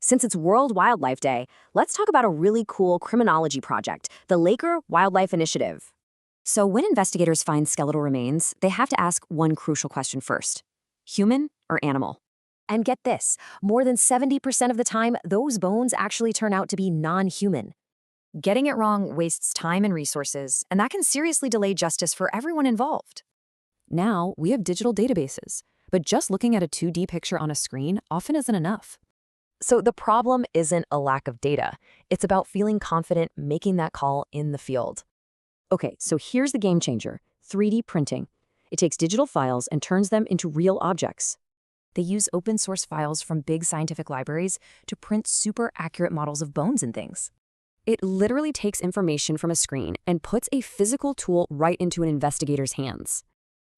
Since it's World Wildlife Day, let's talk about a really cool criminology project, the Laker Wildlife Initiative. So when investigators find skeletal remains, they have to ask one crucial question first: human or animal? And get this, more than 70% of the time, those bones actually turn out to be non-human. Getting it wrong wastes time and resources, and that can seriously delay justice for everyone involved. Now, we have digital databases, but just looking at a 2D picture on a screen often isn't enough. So the problem isn't a lack of data. It's about feeling confident making that call in the field. Okay, so here's the game changer: 3D printing. It takes digital files and turns them into real objects. They use open source files from big scientific libraries to print super accurate models of bones and things. It literally takes information from a screen and puts a physical tool right into an investigator's hands.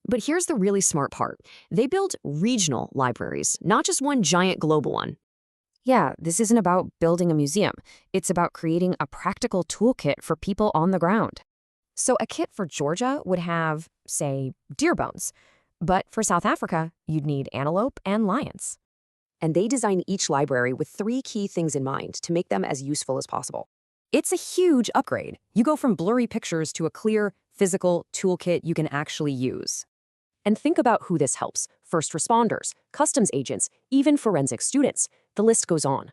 But here's the really smart part. They build regional libraries, not just one giant global one. Yeah, this isn't about building a museum. It's about creating a practical toolkit for people on the ground. So a kit for Georgia would have, say, deer bones. But for South Africa, you'd need antelope and lions. And they design each library with 3 key things in mind to make them as useful as possible. It's a huge upgrade. You go from blurry pictures to a clear, physical toolkit you can actually use. And think about who this helps: first responders, customs agents, even forensic students. The list goes on.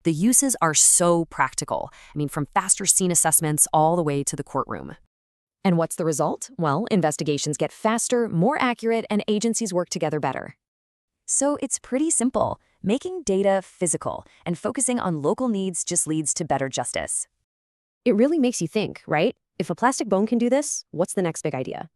The uses are so practical. From faster scene assessments all the way to the courtroom. And what's the result? Well, investigations get faster, more accurate, and agencies work together better. So it's pretty simple. Making data physical and focusing on local needs just leads to better justice. It really makes you think, right? If a plastic bone can do this, what's the next big idea?